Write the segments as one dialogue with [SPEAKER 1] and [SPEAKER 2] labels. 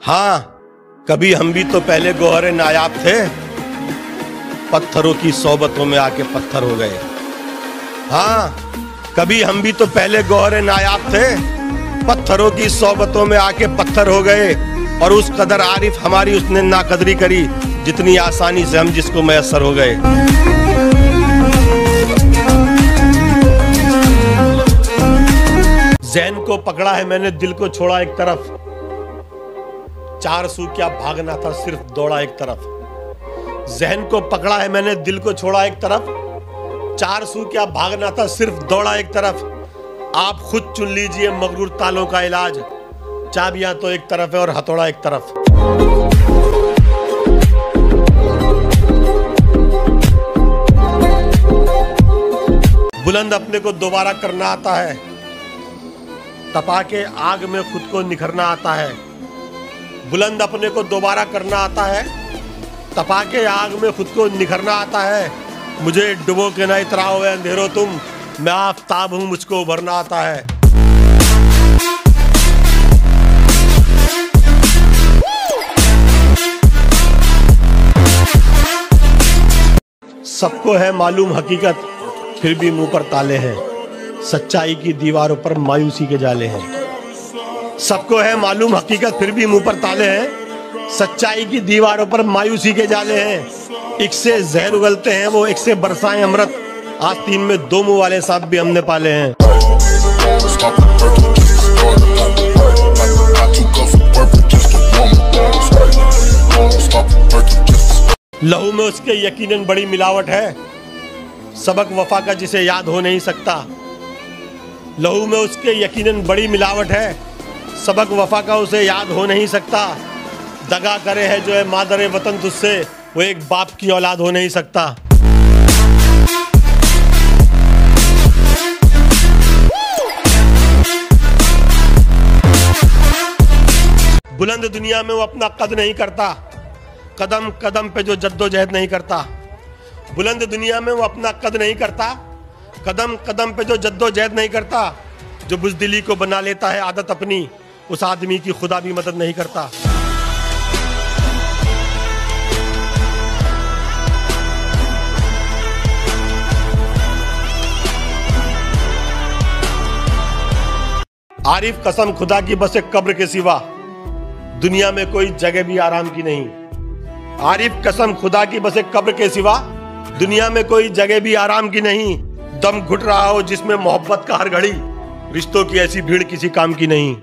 [SPEAKER 1] हाँ, कभी हम भी तो पहले गौहरे नायाब थे, पत्थरों की सोबतों में आके पत्थर हो गए। हाँ, कभी हम भी तो पहले गौहरे नायाब थे, पत्थरों की सोबतों में आके पत्थर हो गए। और उस कदर आरिफ हमारी उसने नाकदरी करी, जितनी आसानी से हम जिसको मैसर हो गए। ज़हन को पकड़ा है मैंने, दिल को छोड़ा एक तरफ, 4 सू क्या भागना था, सिर्फ दौड़ा एक तरफ। ज़हन को पकड़ा है मैंने, दिल को छोड़ा एक तरफ, 4 सू क्या भागना था, सिर्फ दौड़ा एक तरफ। आप खुद चुन लीजिए मगरूर तालों का इलाज, चाबियां तो एक तरफ है और हथौड़ा एक तरफ। बुलंद अपने को दोबारा करना आता है, तपा के आग में खुद को निखरना आता है। बुलंद अपने को दोबारा करना आता है, तपा के आग में खुद को निखरना आता है। मुझे डुबो के ना इतराओ अंधेरो तुम, मैं आफताब हूं मुझको उभरना आता है। सबको है मालूम हकीकत, फिर भी मुंह पर ताले हैं, सच्चाई की दीवारों पर मायूसी के जाले हैं। सबको है मालूम हकीकत, फिर भी मुंह पर ताले हैं, सच्चाई की दीवारों पर मायूसी के जाले हैं। एक से जहर उगलते हैं वो, एक से बरसाएं अमृत, आस्तीन में 2 मुंह वाले सांप भी हमने पाले हैं। लहू में उसके यकीनन बड़ी मिलावट है, सबक वफा का जिसे याद हो नहीं सकता। लहू में उसके यकीनन बड़ी मिलावट है, सबक वफा का उसे याद हो नहीं सकता। दगा करे है जो है मादरे वतन तुझसे, वो एक बाप की औलाद हो नहीं सकता। बुलंद दुनिया में वो अपना कद नहीं करता, कदम कदम पे जो जद्दोजहद नहीं करता। बुलंद दुनिया में वो अपना कद नहीं करता, कदम कदम पे जो जद्दोजहद नहीं करता। जो बुज़दिली को बना लेता है आदत अपनी, उस आदमी की खुदा भी मदद नहीं करता। आरिफ कसम खुदा की बस एक कब्र के सिवा, दुनिया में कोई जगह भी आराम की नहीं। आरिफ कसम खुदा की बस एक कब्र के सिवा, दुनिया में कोई जगह भी आराम की नहीं। दम घुट रहा हो जिसमें मोहब्बत का हर घड़ी, रिश्तों की ऐसी भीड़ किसी काम की नहीं।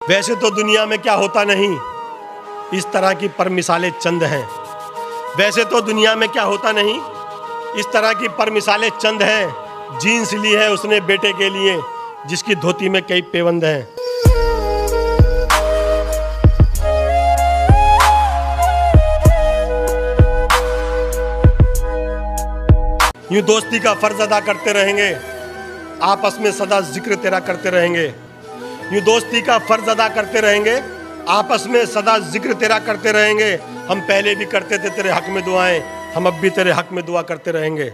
[SPEAKER 1] वैसे तो दुनिया में क्या होता नहीं, इस तरह की पर मिसालें चंद हैं। वैसे तो दुनिया में क्या होता नहीं, इस तरह की पर मिसालें चंद हैं। जीन्स ली है उसने बेटे के लिए, जिसकी धोती में कई पेवंद हैं। यूं दोस्ती का फर्ज अदा करते रहेंगे, आपस में सदा जिक्र तेरा करते रहेंगे। यूं दोस्ती का फर्ज अदा करते रहेंगे, आपस में सदा जिक्र तेरा करते रहेंगे। हम पहले भी करते थे तेरे हक में दुआएं, हम अब भी तेरे हक में दुआ करते रहेंगे।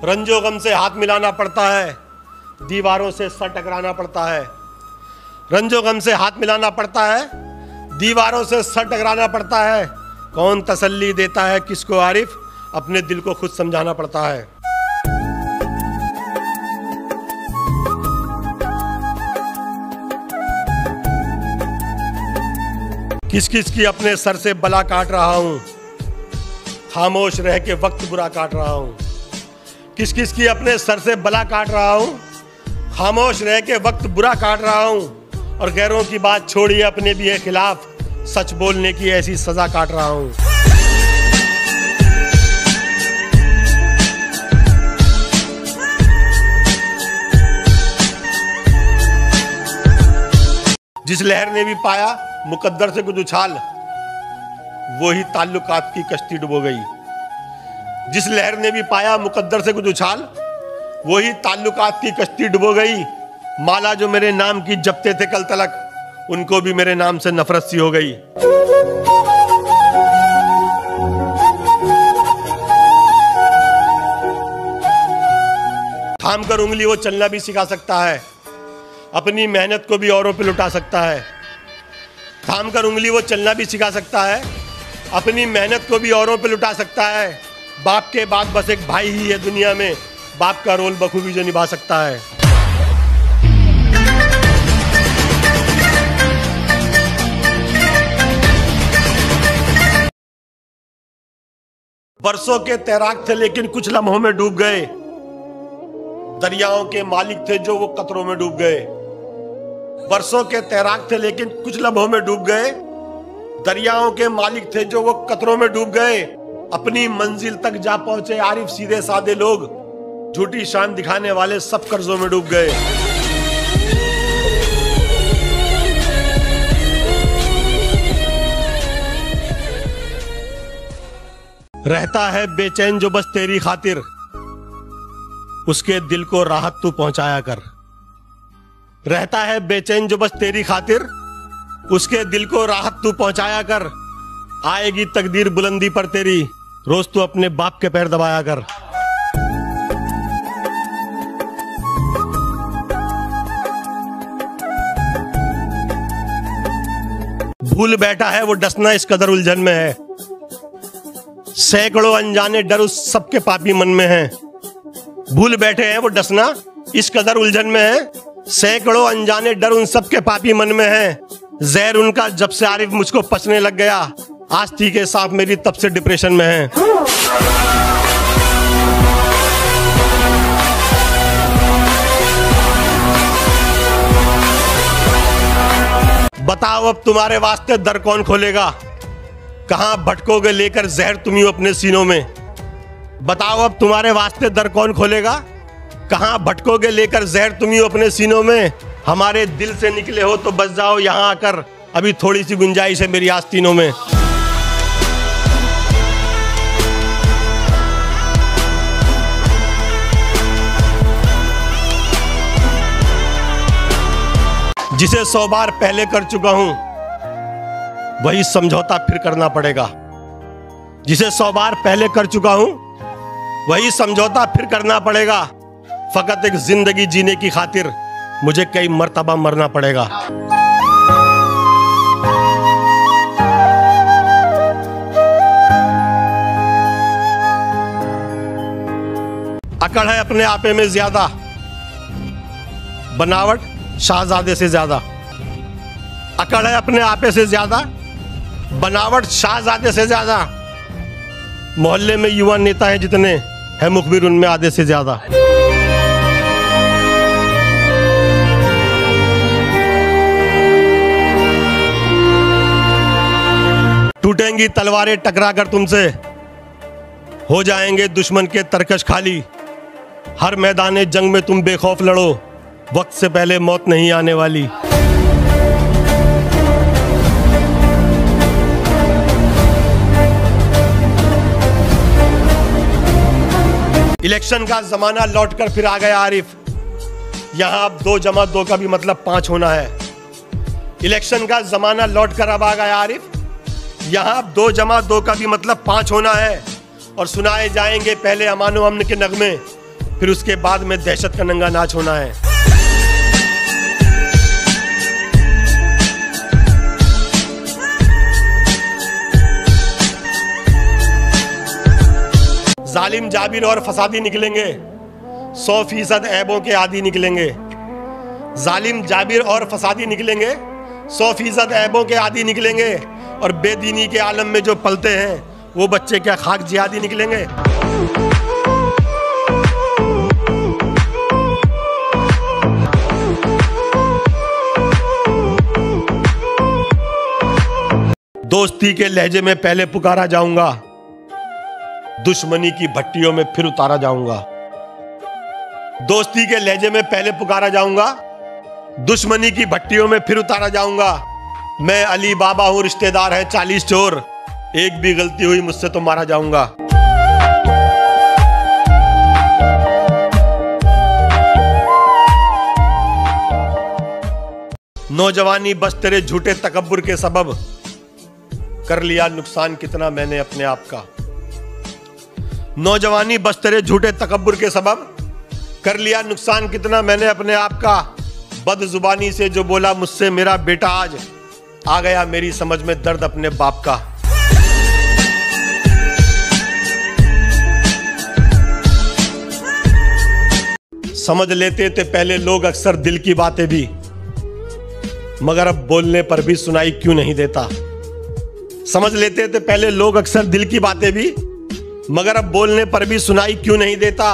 [SPEAKER 1] रंजो गम से हाथ मिलाना पड़ता है, दीवारों से सर टकराना पड़ता है। रंजो गम से हाथ मिलाना पड़ता है, दीवारों से सर टकराना पड़ता है। कौन तसल्ली देता है किसको आरिफ, अपने दिल को खुद समझाना पड़ता है। किस किस की अपने सर से बला काट रहा हूं, खामोश रह के वक्त बुरा काट रहा हूं। किस किस की अपने सर से बला काट रहा हूं, खामोश रह के वक्त बुरा काट रहा हूं। और गैरों की बात छोड़िए अपने भी है खिलाफ, सच बोलने की ऐसी सजा काट रहा हूं। जिस लहर ने भी पाया मुकद्दर से कुछ उछाल, वो ही ताल्लुकात की कश्ती डुबो गई। जिस लहर ने भी पाया मुकद्दर से कुछ उछाल, वो ही ताल्लुकात की कश्ती डुबो गई। माला जो मेरे नाम की जपते थे कल तलक, उनको भी मेरे नाम से नफरत सी हो गई। थाम कर उंगली वो चलना भी सिखा सकता है, अपनी मेहनत को भी औरों पे लुटा सकता है। थाम कर उंगली वो चलना भी सिखा सकता है, अपनी मेहनत को भी औरों पे लुटा सकता है। बाप के बाद बस एक भाई ही है दुनिया में, बाप का रोल बखूबी जो निभा सकता है। बरसों के तैराक थे लेकिन कुछ लम्हों में डूब गए। दरियाओं के मालिक थे जो वो कतरों में डूब गए। बरसों के तैराक थे लेकिन कुछ लम्हों में डूब गए। दरियाओं के मालिक थे जो वो कतरों में डूब गए। अपनी मंजिल तक जा पहुंचे आरिफ सीधे सादे लोग, झूठी शान दिखाने वाले सब कर्जों में डूब गए। रहता है बेचैन जो बस तेरी खातिर, उसके दिल को राहत तू पहुंचाया कर। रहता है बेचैन जो बस तेरी खातिर, उसके दिल को राहत तू पहुंचाया कर। आएगी तकदीर बुलंदी पर तेरी, रोज तू अपने बाप के पैर दबाया कर। भूल बैठा है वो डसना इस कदर उलझन में है, सैकड़ों अनजाने डर उस सबके पापी मन में है। भूल बैठे हैं वो डसना इस कदर उलझन में है, सैकड़ों अनजाने डर उन सबके पापी मन में है। जहर उनका जब से आरिफ मुझको पचने लग गया, आज थी के साथ मेरी तब से डिप्रेशन में है। बताओ अब तुम्हारे वास्ते दर कौन खोलेगा, कहां भटकोगे लेकर जहर तुम ही अपने सीनों में। बताओ अब तुम्हारे वास्ते दर कौन खोलेगा, कहां भटकोगे लेकर जहर तुम ही अपने सीनों में। हमारे दिल से निकले हो तो बस जाओ यहां आकर, अभी थोड़ी सी गुंजाइश है मेरी आस्तीनों में। जिसे 100 बार पहले कर चुका हूं, वही समझौता फिर करना पड़ेगा। जिसे 100 बार पहले कर चुका हूं, वही समझौता फिर करना पड़ेगा। फकत एक जिंदगी जीने की खातिर मुझे कई मर्तबा मरना पड़ेगा। अकड़ है अपने आपे में ज्यादा, बनावट शाहजादे से ज्यादा। अकड़ है अपने आपे से ज्यादा, बनावट शाहजादे से ज्यादा। मोहल्ले में युवा नेता हैं जितने, है मुखबिर उनमें आधे से ज्यादा। टूटेंगी तलवारें टकरा कर तुमसे, हो जाएंगे दुश्मन के तरकश खाली। हर मैदान जंग में तुम बेखौफ लड़ो, वक्त से पहले मौत नहीं आने वाली। इलेक्शन का जमाना लौटकर फिर आ गया आरिफ, यहां अब 2 जमा 2 का भी मतलब 5 होना है। इलेक्शन का जमाना लौटकर अब आ गया आरिफ, यहां अब 2 जमा 2 का भी मतलब 5 होना है। और सुनाए जाएंगे पहले अमानो अमन के नगमे, फिर उसके बाद में दहशत का नंगा नाच होना है। जालिम जाबिर और फसादी निकलेंगे, 100% ऐबों के आदी निकलेंगे। जालिम जाबिर और फसादी निकलेंगे, 100% ऐबों के आदी निकलेंगे। और बेदीनी के आलम में जो पलते हैं, वो बच्चे क्या खाक जिहादी निकलेंगे। दोस्ती के लहजे में पहले पुकारा जाऊंगा, दुश्मनी की भट्टियों में फिर उतारा जाऊंगा। दोस्ती के लहजे में पहले पुकारा जाऊंगा, दुश्मनी की भट्टियों में फिर उतारा जाऊंगा। मैं अली बाबा हूं, रिश्तेदार है 40 चोर। एक भी गलती हुई मुझसे तो मारा जाऊंगा। नौजवानी बस तेरे झूठे तकब्बुर के सबब, कर लिया नुकसान कितना मैंने अपने आप का। नौजवानी बस तेरे झूठे तकब्बुर के सबब, कर लिया नुकसान कितना मैंने अपने आप का। बदजुबानी से जो बोला मुझसे मेरा बेटा, आज आ गया मेरी समझ में दर्द अपने बाप का। समझ लेते थे पहले लोग अक्सर दिल की बातें भी, मगर अब बोलने पर भी सुनाई क्यों नहीं देता। समझ लेते थे पहले लोग अक्सर दिल की बातें भी, मगर अब बोलने पर भी सुनाई क्यों नहीं देता।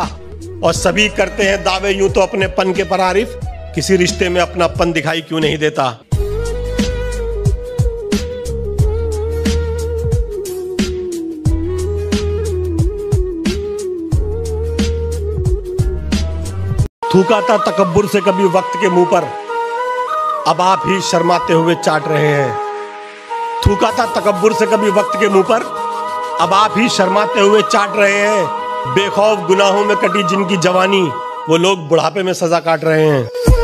[SPEAKER 1] और सभी करते हैं दावे यूं तो अपने पन के परारिफ, किसी रिश्ते में अपना पन दिखाई क्यों नहीं देता। थूका था तकब्बुर से कभी वक्त के मुंह पर, अब आप ही शर्माते हुए चाट रहे हैं। थूका था तकब्बुर से कभी वक्त के मुंह पर, अब आप ही शर्माते हुए चाट रहे हैं। बेखौफ गुनाहों में कटी जिनकी जवानी, वो लोग बुढ़ापे में सजा काट रहे हैं।